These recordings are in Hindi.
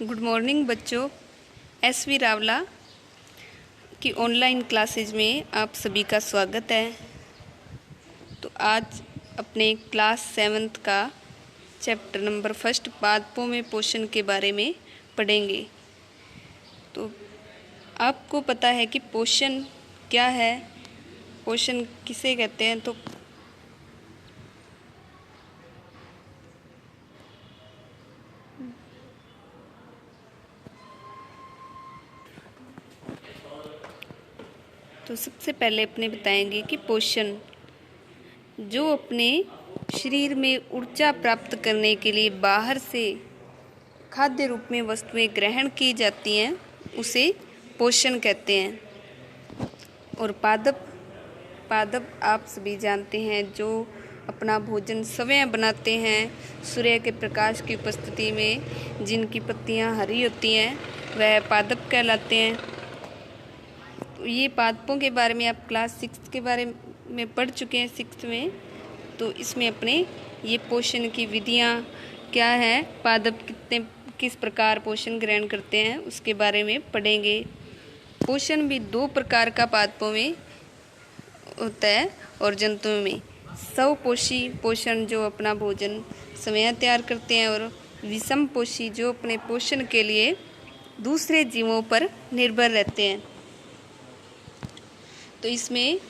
गुड मॉर्निंग बच्चों। एसवी रावला की ऑनलाइन क्लासेज में आप सभी का स्वागत है। तो आज अपने क्लास 7th का चैप्टर नंबर 1 पादपों में पोषण के बारे में पढ़ेंगे। तो आपको पता है कि पोषण क्या है, पोषण किसे कहते हैं। तो सबसे पहले अपने बताएंगे कि पोषण जो अपने शरीर में ऊर्जा प्राप्त करने के लिए बाहर से खाद्य रूप में वस्तुएं ग्रहण की जाती हैं उसे पोषण कहते हैं। और पादप आप सभी जानते हैं जो अपना भोजन स्वयं बनाते हैं। सूर्य के प्रकाश की उपस्थिति में जिनकी पत्तियां हरी होती हैं वह पादप कहलाते हैं। तो ये पादपों के बारे में आप क्लास 6 के बारे में पढ़ चुके हैं, 6th में। तो इसमें अपने ये पोषण की विधियाँ क्या है, पादप किस प्रकार पोषण ग्रहण करते हैं उसके बारे में पढ़ेंगे। पोषण भी 2 प्रकार का पादपों में होता है और जंतुओं में। स्वपोषी पोषण जो अपना भोजन स्वयं तैयार करते हैं, और विषमपोषी जो अपने पोषण के लिए दूसरे जीवों पर निर्भर रहते हैं। तो इसमें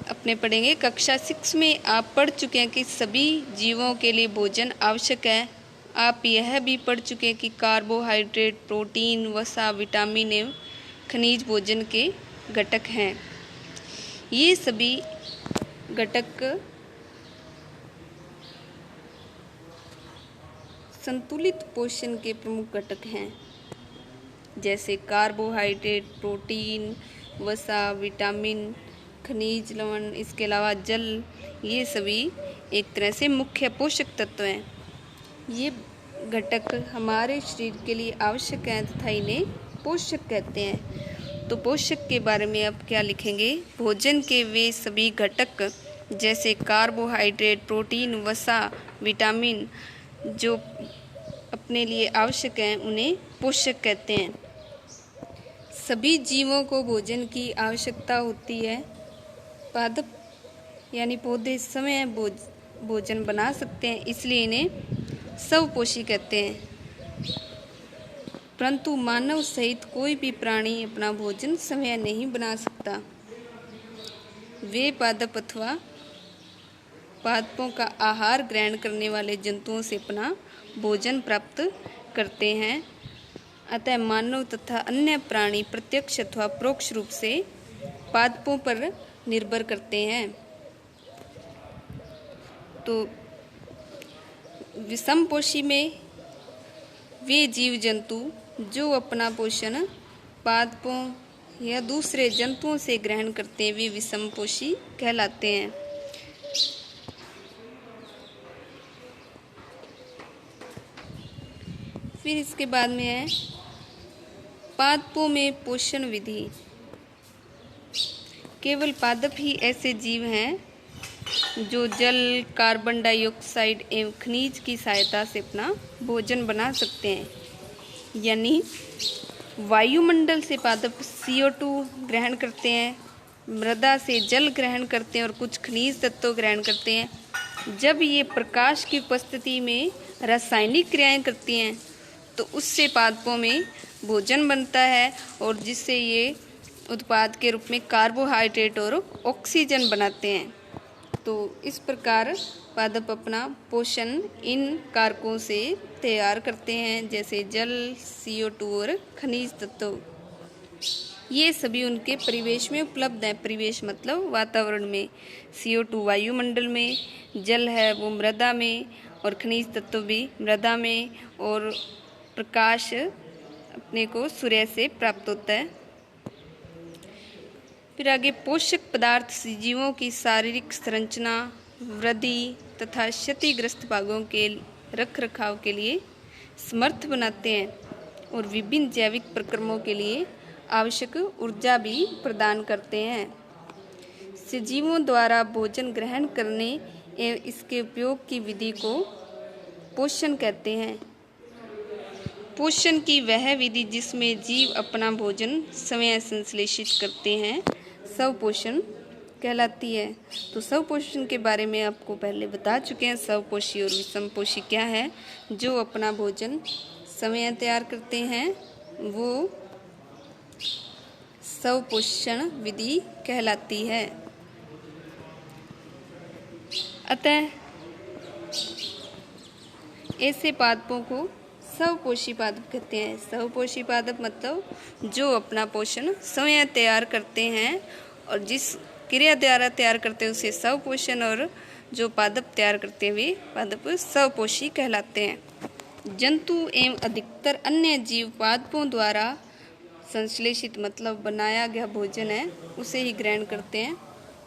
अपने पढ़ेंगे कक्षा 6 में आप पढ़ चुके हैं कि सभी जीवों के लिए भोजन आवश्यक है। आप यह भी पढ़ चुके हैं कि कार्बोहाइड्रेट, प्रोटीन, वसा, विटामिन एवं खनिज भोजन के घटक हैं। ये सभी घटक संतुलित पोषण के प्रमुख घटक हैं, जैसे कार्बोहाइड्रेट, प्रोटीन, वसा, विटामिन, खनिज लवण, इसके अलावा जल। ये सभी एक तरह से मुख्य पोषक तत्व हैं। ये घटक हमारे शरीर के लिए आवश्यक हैं तथा इन्हें पोषक कहते हैं। तो पोषक के बारे में अब क्या लिखेंगे, भोजन के वे सभी घटक जैसे कार्बोहाइड्रेट, प्रोटीन, वसा, विटामिन जो अपने लिए आवश्यक हैं उन्हें पोषक कहते हैं। सभी जीवों को भोजन की आवश्यकता होती है। पादप यानी पौधे स्वयं भोजन बना सकते हैं, इसलिए इन्हें स्वपोषी कहते हैं। परंतु मानव सहित कोई भी प्राणी अपना भोजन स्वयं नहीं बना सकता। वे पादप अथवा पादपों का आहार ग्रहण करने वाले जंतुओं से अपना भोजन प्राप्त करते हैं। अतः मानव तथा अन्य प्राणी प्रत्यक्ष अथवा परोक्ष रूप से पादपों पर निर्भर करते हैं। तो विषमपोषी में वे जीव जंतु जो अपना पोषण पादपों या दूसरे जंतुओं से ग्रहण करते हैं वे विषमपोषी कहलाते हैं। फिर इसके बाद में है पादपों में पोषण विधि। केवल पादप ही ऐसे जीव हैं जो जल, कार्बन डाइऑक्साइड एवं खनिज की सहायता से अपना भोजन बना सकते हैं। यानी वायुमंडल से पादप CO2 ग्रहण करते हैं, मृदा से जल ग्रहण करते हैं और कुछ खनिज तत्व ग्रहण करते हैं। जब ये प्रकाश की उपस्थिति में रासायनिक क्रियाएं करती हैं तो उससे पादपों में भोजन बनता है, और जिससे ये उत्पाद के रूप में कार्बोहाइड्रेट और ऑक्सीजन बनाते हैं। तो इस प्रकार पादप अपना पोषण इन कारकों से तैयार करते हैं, जैसे जल, CO2 और खनिज तत्व। ये सभी उनके परिवेश में उपलब्ध हैं। परिवेश मतलब वातावरण में। CO2 वायुमंडल में, जल है वो मृदा में, और खनिज तत्व भी मृदा में, और प्रकाश अपने को सूर्य से प्राप्त होता है। फिर आगे पोषक पदार्थ जीवों की शारीरिक संरचना, वृद्धि तथा क्षतिग्रस्त भागों के रखरखाव के लिए समर्थ बनाते हैं, और विभिन्न जैविक प्रक्रमों के लिए आवश्यक ऊर्जा भी प्रदान करते हैं। सजीवों द्वारा भोजन ग्रहण करने एवं इसके उपयोग की विधि को पोषण कहते हैं। पोषण की वह विधि जिसमें जीव अपना भोजन स्वयं संश्लेषित करते हैं स्वपोषण कहलाती है। तो स्वपोषण के बारे में आपको पहले बता चुके हैं। स्वपोषी और विषमपोषी क्या है? जो अपना भोजन स्वयं तैयार करते हैं वो स्वपोषण विधि कहलाती है। अतः ऐसे पादपों को स्वपोषी पादप कहते हैं। स्वपोषी पादप मतलब जो अपना पोषण स्वयं तैयार करते हैं और जिस क्रिया द्वारा तैयार करते हैं उसे स्वपोषण, और जो पादप तैयार करते हुए पादप स्वपोषी कहलाते हैं। जंतु एवं अधिकतर अन्य जीव पादपों द्वारा संश्लेषित मतलब बनाया गया भोजन है उसे ही ग्रहण करते हैं,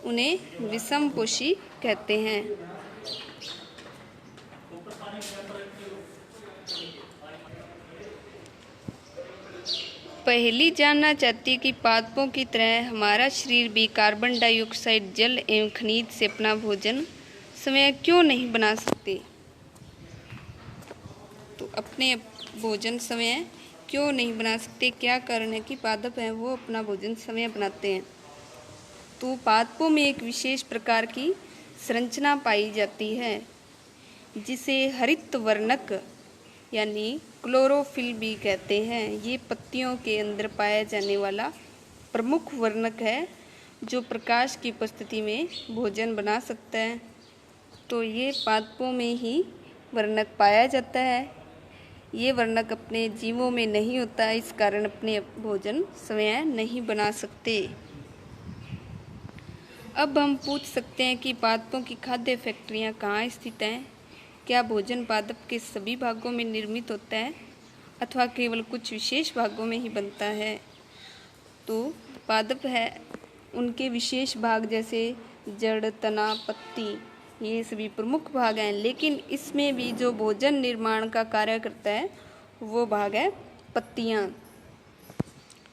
उन्हें विषमपोषी कहते हैं। पहली जानना चाहती है कि पादपों की तरह हमारा शरीर भी कार्बन डाइऑक्साइड, जल एवं खनिज से अपना भोजन स्वयं क्यों नहीं बना सकते? तो अपने भोजन स्वयं क्यों नहीं बना सकते? क्या कारण है कि पादप हैं वो अपना भोजन स्वयं बनाते हैं? तो पादपों में एक विशेष प्रकार की संरचना पाई जाती है जिसे हरित वर्णक यानी क्लोरोफिल भी कहते हैं। ये पत्तियों के अंदर पाया जाने वाला प्रमुख वर्णक है जो प्रकाश की उपस्थिति में भोजन बना सकता है। तो ये पादपों में ही वर्णक पाया जाता है। ये वर्णक अपने जीवों में नहीं होता है, इस कारण अपने भोजन स्वयं नहीं बना सकते। अब हम पूछ सकते हैं कि पादपों की खाद्य फैक्ट्रियाँ कहाँ स्थित हैं? क्या भोजन पादप के सभी भागों में निर्मित होता है अथवा केवल कुछ विशेष भागों में ही बनता है? तो पादप है उनके विशेष भाग जैसे जड़, तना, पत्ती, ये सभी प्रमुख भाग हैं, लेकिन इसमें भी जो भोजन निर्माण का कार्य करता है वो भाग है पत्तियाँ।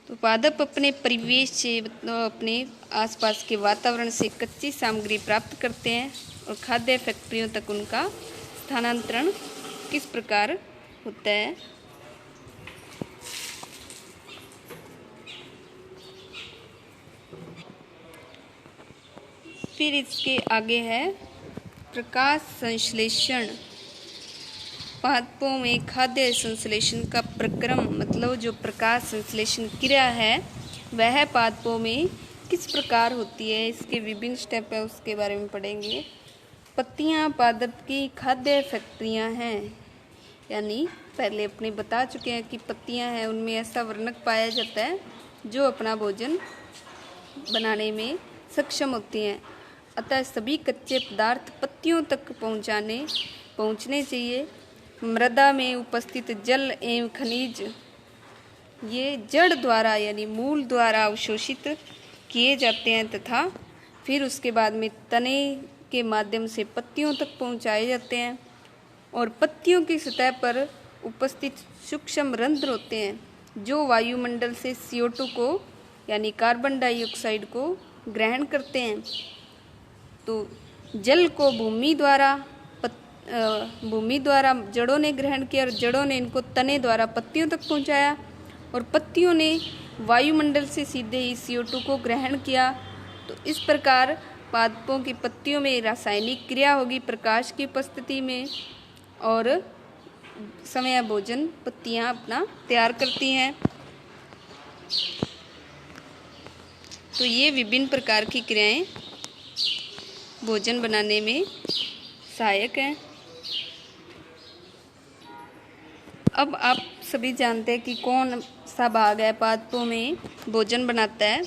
तो पादप अपने परिवेश से मतलब अपने आसपास के वातावरण से कच्ची सामग्री प्राप्त करते हैं और खाद्य फैक्ट्रियों तक उनका स्थानांतरण किस प्रकार होता है? फिर इसके आगे है प्रकाश संश्लेषण। पादपों में खाद्य संश्लेषण का प्रक्रम मतलब जो प्रकाश संश्लेषण क्रिया है वह पादपों में किस प्रकार होती है, इसके विभिन्न स्टेप है उसके बारे में पढ़ेंगे। पत्तियां पादप की खाद्य फैक्ट्रियां हैं, यानी पहले अपने बता चुके हैं कि पत्तियां हैं उनमें ऐसा वर्णक पाया जाता है जो अपना भोजन बनाने में सक्षम होती हैं। अतः सभी कच्चे पदार्थ पत्तियों तक पहुंचने चाहिए। मृदा में उपस्थित जल एवं खनिज ये जड़ द्वारा यानी मूल द्वारा अवशोषित किए जाते हैं तथा फिर उसके बाद में तने के माध्यम से पत्तियों तक पहुंचाए जाते हैं और पत्तियों की सतह पर उपस्थित सूक्ष्म रंध्र होते हैं जो वायुमंडल से CO2 को यानी कार्बन डाइऑक्साइड को ग्रहण करते हैं। तो जल को भूमि द्वारा जड़ों ने ग्रहण किया और जड़ों ने इनको तने द्वारा पत्तियों तक पहुंचाया और पत्तियों ने वायुमंडल से सीधे ही CO2 को ग्रहण किया। तो इस प्रकार पादपों की पत्तियों में रासायनिक क्रिया होगी प्रकाश की उपस्थिति में और समय भोजन पत्तियां अपना तैयार करती हैं। तो ये विभिन्न प्रकार की क्रियाएं भोजन बनाने में सहायक हैं। अब आप सभी जानते हैं कि कौन सा भाग है पादपों में भोजन बनाता है,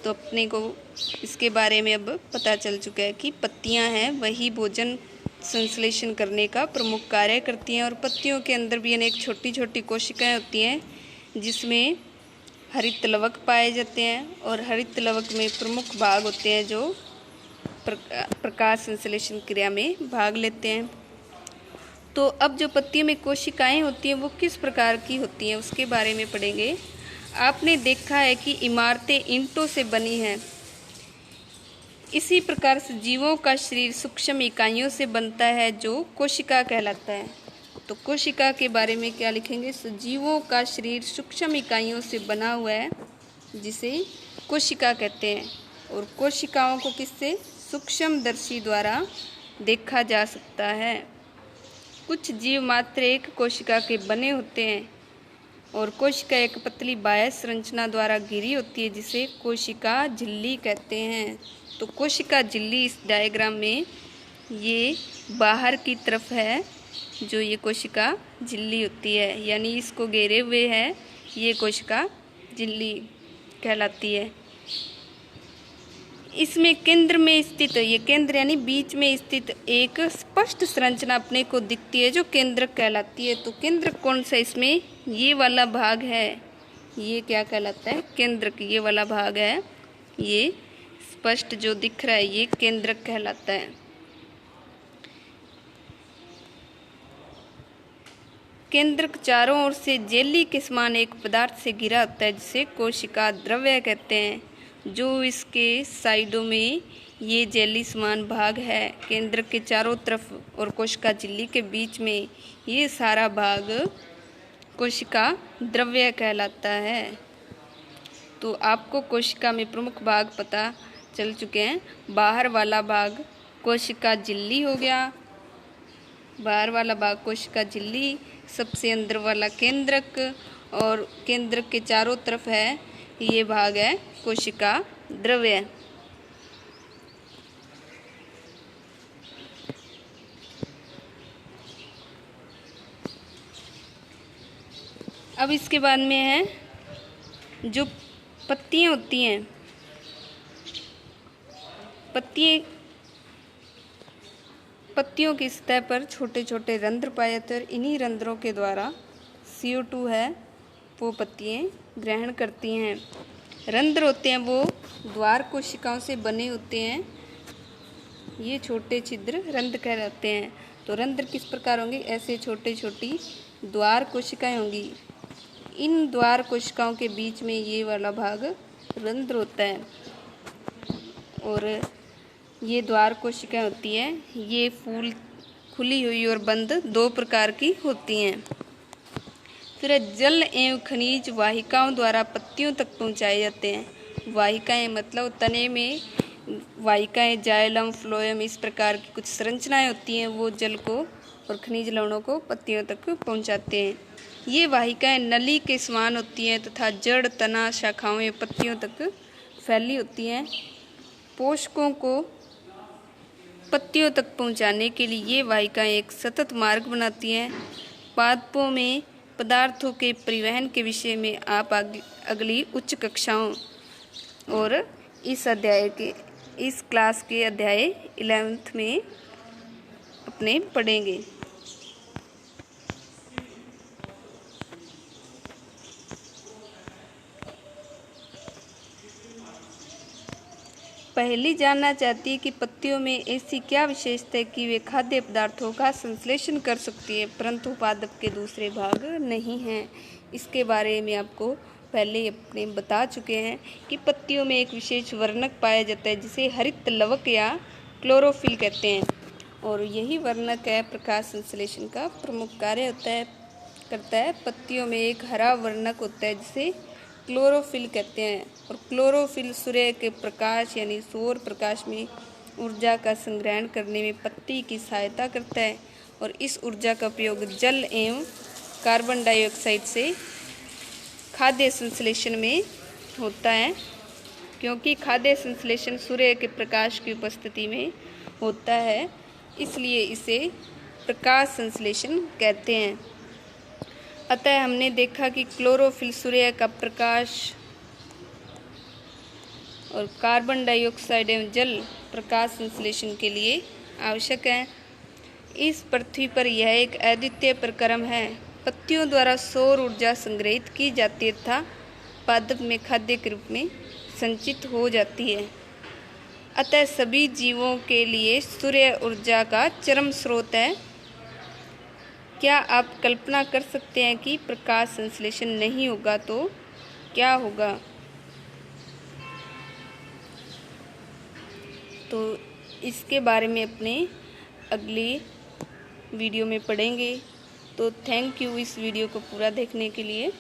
तो अपने को इसके बारे में अब पता चल चुका है कि पत्तियां हैं वही भोजन संश्लेषण करने का प्रमुख कार्य करती हैं और पत्तियों के अंदर भी अनेक छोटी छोटी कोशिकाएं होती हैं जिसमें हरित लवक पाए जाते हैं और हरित लवक में प्रमुख भाग होते हैं जो प्रकाश संश्लेषण क्रिया में भाग लेते हैं। तो अब जो पत्तियों में कोशिकाएं होती हैं वो किस प्रकार की होती हैं उसके बारे में पढ़ेंगे। आपने देखा है कि इमारतें ईंटों से बनी हैं, इसी प्रकार से जीवों का शरीर सूक्ष्म इकाइयों से बनता है जो कोशिका कहलाता है। तो कोशिका के बारे में क्या लिखेंगे? सजीवों का शरीर सूक्ष्म इकाइयों से बना हुआ है जिसे कोशिका कहते हैं, और कोशिकाओं को किससे? सूक्ष्मदर्शी द्वारा देखा जा सकता है। कुछ जीव मात्र एक कोशिका के बने होते हैं और कोशिका एक पतली बाह्य संरचना द्वारा घिरी होती है जिसे कोशिका झिल्ली कहते हैं। तो कोशिका झिल्ली इस डायग्राम में ये बाहर की तरफ है, जो ये कोशिका झिल्ली होती है, यानी इसको घेरे हुए है, ये कोशिका झिल्ली कहलाती है। इसमें केंद्र में स्थित, ये केंद्र यानी बीच में स्थित एक स्पष्ट संरचना अपने को दिखती है जो केंद्र कहलाती है। तो केंद्र कौन सा? इसमें ये वाला भाग है, ये क्या कहलाता है? केंद्रक। ये वाला भाग है, ये स्पष्ट जो दिख रहा है ये केंद्रक कहलाता है। केंद्रक चारों ओर से जेली के समान एक पदार्थ से घिरा होता है जिसे कोशिका द्रव्य कहते हैं। जो इसके साइडों में ये जेली समान भाग है केंद्रक के चारों तरफ और कोशिका झिल्ली के बीच में, ये सारा भाग कोशिका द्रव्य कहलाता है। तो आपको कोशिका में प्रमुख भाग पता चल चुके हैं। बाहर वाला भाग कोशिका झिल्ली हो गया, बाहर वाला भाग कोशिका झिल्ली, सबसे अंदर वाला केंद्रक, और केंद्रक के चारों तरफ है ये भाग है कोशिका द्रव्य। अब इसके बाद में है जो पत्तियां होती हैं, पत्तियों की सतह पर छोटे छोटे रंध्र पाए जाते हैं और इन्हीं रंध्रों के द्वारा CO2 है वो पत्तियां ग्रहण करती हैं। रंध्र होते हैं वो द्वार कोशिकाओं से बने होते हैं, ये छोटे छिद्र रंध्र कहलाते हैं। तो रंध्र किस प्रकार होंगे? ऐसे छोटे छोटी द्वार कोशिकाएं होंगी। इन द्वार कोशिकाओं के बीच में ये वाला भाग रंध्र होता है, और ये द्वार कोशिकाएं होती हैं, ये फूल खुली हुई और बंद दो प्रकार की होती हैं। फिर जल एवं खनिज वाहिकाओं द्वारा पत्तियों तक पहुंचाए जाते हैं। वाहिकाएं मतलब तने में वाहिकाएं, जाइलम, फ्लोएम, इस प्रकार की कुछ संरचनाएं होती हैं, वो जल को और खनिज लवणों को पत्तियों तक पहुंचाते हैं। ये वाहिकाएं नली के समान होती हैं तथा जड़, तना, शाखाओं या पत्तियों तक फैली होती हैं। पोषकों को पत्तियों तक पहुंचाने के लिए ये वाहिकाएं एक सतत मार्ग बनाती हैं। पादपों में पदार्थों के परिवहन के विषय में आप अगली उच्च कक्षाओं और इस क्लास के अध्याय 11th में अपने पढ़ेंगे। पहली जानना चाहती है कि पत्तियों में ऐसी क्या विशेषता है कि वे खाद्य पदार्थों का संश्लेषण कर सकती है परंतु पादप के दूसरे भाग नहीं हैं। इसके बारे में आपको पहले अपने बता चुके हैं कि पत्तियों में एक विशेष वर्णक पाया जाता है जिसे हरित लवक या क्लोरोफिल कहते हैं, और यही वर्णक है प्रकाश संश्लेषण का प्रमुख कार्य करता है। पत्तियों में एक हरा वर्णक होता है जिसे क्लोरोफिल कहते हैं, और क्लोरोफिल सूर्य के प्रकाश यानी सौर प्रकाश में ऊर्जा का संग्रहण करने में पत्ती की सहायता करता है, और इस ऊर्जा का उपयोग जल एवं कार्बन डाइऑक्साइड से खाद्य संश्लेषण में होता है। क्योंकि खाद्य संश्लेषण सूर्य के प्रकाश की उपस्थिति में होता है, इसलिए इसे प्रकाश संश्लेषण कहते हैं। अतः हमने देखा कि क्लोरोफिल सूर्य का प्रकाश और कार्बन डाइऑक्साइड एवं जल प्रकाश संश्लेषण के लिए आवश्यक है। इस पृथ्वी पर यह एक अद्वितीय प्रक्रम है। पत्तियों द्वारा सौर ऊर्जा संग्रहित की जाती है तथा पादप में खाद्य के रूप में संचित हो जाती है। अतः सभी जीवों के लिए सूर्य ऊर्जा का चरम स्रोत है। क्या आप कल्पना कर सकते हैं कि प्रकाश संश्लेषण नहीं होगा तो क्या होगा? तो इसके बारे में अपने अगली वीडियो में पढ़ेंगे। तो थैंक यू इस वीडियो को पूरा देखने के लिए।